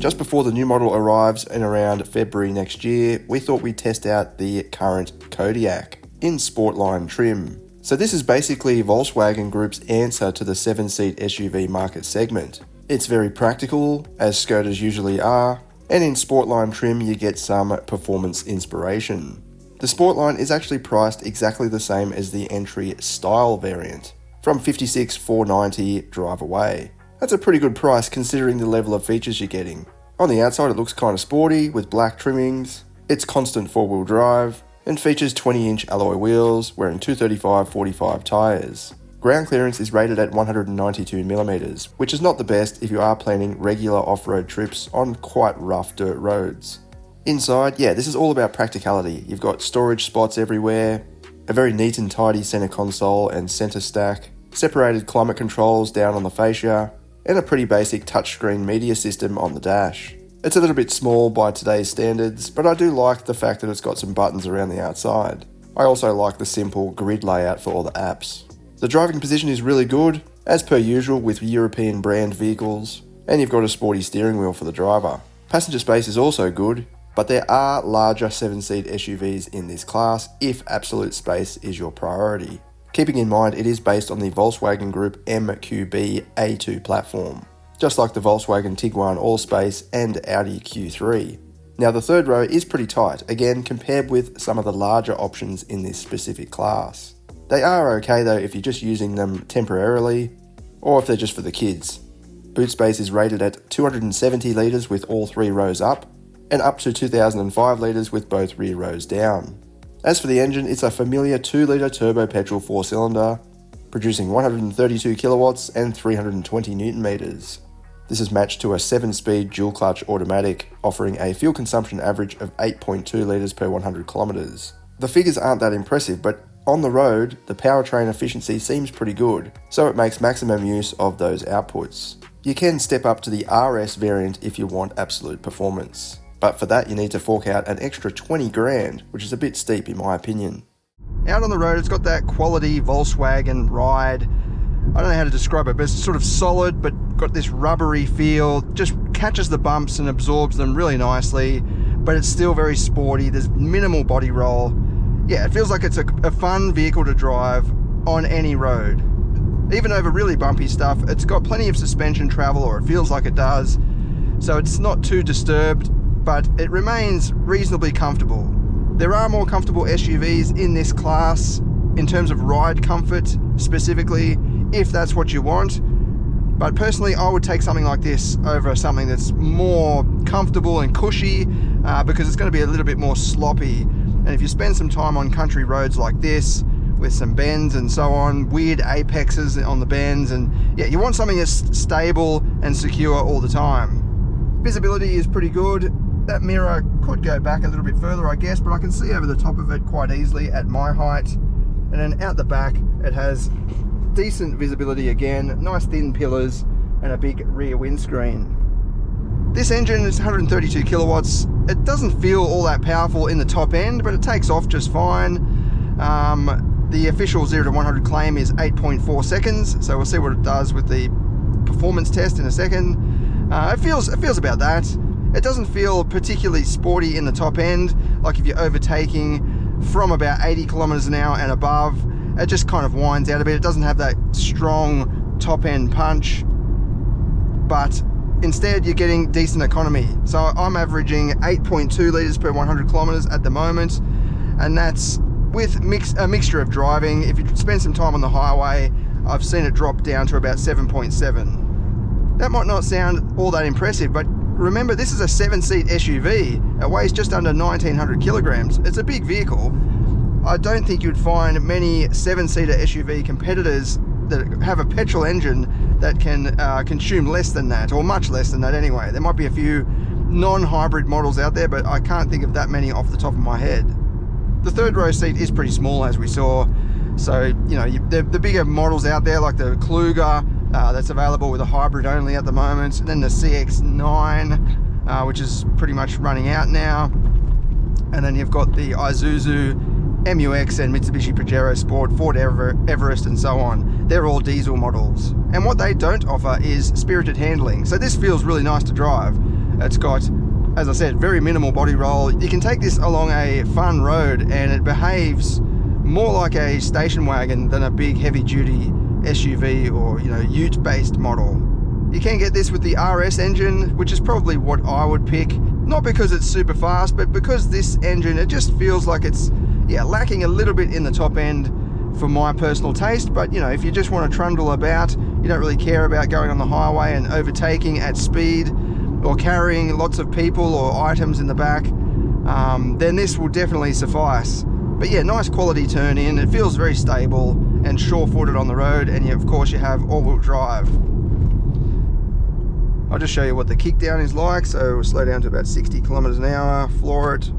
Just before the new model arrives in around February next year, we thought we'd test out the current Kodiaq in Sportline trim. So this is basically Volkswagen Group's answer to the 7-seat SUV market segment. It's very practical, as Skodas usually are, and in Sportline trim you get some performance inspiration. The Sportline is actually priced exactly the same as the entry style variant, from $56,490 drive away. That's a pretty good price considering the level of features you're getting. On the outside it looks kind of sporty with black trimmings, it's constant 4-wheel drive, and features 20-inch alloy wheels wearing 235/45 tyres. Ground clearance is rated at 192mm, which is not the best if you are planning regular off-road trips on quite rough dirt roads. Inside, yeah, this is all about practicality. You've got storage spots everywhere, a very neat and tidy centre console and centre stack, separated climate controls down on the fascia, and a pretty basic touchscreen media system on the dash. It's a little bit small by today's standards, but I do like the fact that it's got some buttons around the outside. I also like the simple grid layout for all the apps. The driving position is really good, as per usual with European brand vehicles, and you've got a sporty steering wheel for the driver. Passenger space is also good, but there are larger 7-seat SUVs in this class if absolute space is your priority. Keeping in mind it is based on the Volkswagen Group MQB A2 platform, just like the Volkswagen Tiguan Allspace and Audi Q3. Now the third row is pretty tight, again compared with some of the larger options in this specific class. They are okay though if you're just using them temporarily, or if they're just for the kids. Boot space is rated at 270 litres with all 3 rows up, and up to 2005 litres with both rear rows down. As for the engine, it's a familiar 2-litre turbo-petrol 4-cylinder, producing 132 kilowatts and 320 newton meters. This is matched to a 7-speed dual-clutch automatic, offering a fuel consumption average of 8.2 litres per 100 kilometres. The figures aren't that impressive, but on the road, the powertrain efficiency seems pretty good, so it makes maximum use of those outputs. You can step up to the RS variant if you want absolute performance, but for that you need to fork out an extra 20 grand, which is a bit steep in my opinion. Out on the road, it's got that quality Volkswagen ride. I don't know how to describe it, but it's sort of solid, but got this rubbery feel, just catches the bumps and absorbs them really nicely, but it's still very sporty. There's minimal body roll. Yeah, it feels like it's a fun vehicle to drive on any road. Even over really bumpy stuff, it's got plenty of suspension travel, or it feels like it does, so it's not too disturbed, but it remains reasonably comfortable. There are more comfortable SUVs in this class in terms of ride comfort specifically, if that's what you want. But personally, I would take something like this over something that's more comfortable and cushy because it's going to be a little bit more sloppy. And if you spend some time on country roads like this, with some bends and so on, weird apexes on the bends, and yeah, you want something that's stable and secure all the time. Visibility is pretty good. That mirror could go back a little bit further, I guess, but I can see over the top of it quite easily at my height. And then out the back, it has decent visibility again, nice thin pillars, and a big rear windscreen. This engine is 132 kilowatts. It doesn't feel all that powerful in the top end, but it takes off just fine. The official 0 to 100 claim is 8.4 seconds, so we'll see what it does with the performance test in a second. It feels about that. It doesn't feel particularly sporty in the top end, like if you're overtaking from about 80 kilometers an hour and above. It just kind of winds out a bit. It doesn't have that strong top end punch, but instead you're getting decent economy. So I'm averaging 8.2 litres per 100 kilometers at the moment, and that's with a mixture of driving. If you spend some time on the highway, I've seen it drop down to about 7.7. That might not sound all that impressive, but remember, this is a 7-seat SUV. It weighs just under 1,900 kilograms. It's a big vehicle. I don't think you'd find many 7-seater SUV competitors that have a petrol engine that can consume less than that, or much less than that anyway. There might be a few non-hybrid models out there, but I can't think of that many off the top of my head. The third row seat is pretty small, as we saw, so you know, the bigger models out there like the Kluger that's available with a hybrid only at the moment, and then the CX-9 which is pretty much running out now, and then you've got the Isuzu MU-X and Mitsubishi Pajero Sport, Ford Everest and so on. They're all diesel models, and what they don't offer is spirited handling, so this feels really nice to drive. It's got, as I said, very minimal body roll. You can take this along a fun road and it behaves more like a station wagon than a big heavy duty SUV or, you know, ute based model. You can get this with the RS engine, which is probably what I would pick. Not because it's super fast, but because this engine, it just feels like it's, yeah, lacking a little bit in the top end for my personal taste. But, you know, if you just want to trundle about, you don't really care about going on the highway and overtaking at speed or carrying lots of people or items in the back, then this will definitely suffice. But yeah, nice quality turn in. It feels very stable and sure-footed on the road, and of course you have all-wheel drive. I'll just show you what the kickdown is like. So we'll slow down to about 60 kilometers an hour, floor it.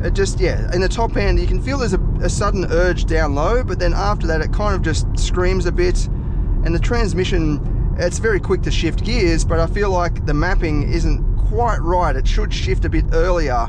It just, yeah, in the top end you can feel there's a sudden urge down low, but then after that it kind of just screams a bit. And the transmission, it's very quick to shift gears, but I feel like the mapping isn't quite right. It should shift a bit earlier,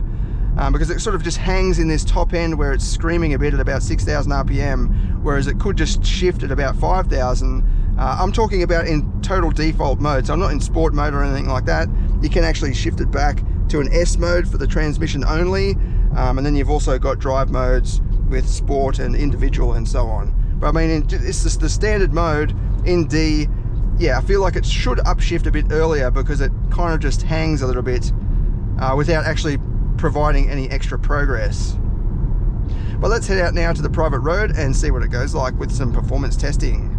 because it sort of just hangs in this top end where it's screaming a bit at about 6,000 RPM, whereas it could just shift at about 5,000. I'm talking about in total default mode, so I'm not in sport mode or anything like that. You can actually shift it back to an S mode for the transmission only, and then you've also got drive modes with sport and individual and so on. But I mean, it's just the standard mode in D. Yeah, I feel like it should upshift a bit earlier because it kind of just hangs a little bit without actually providing any extra progress. But let's head out now to the private road and see what it goes like with some performance testing.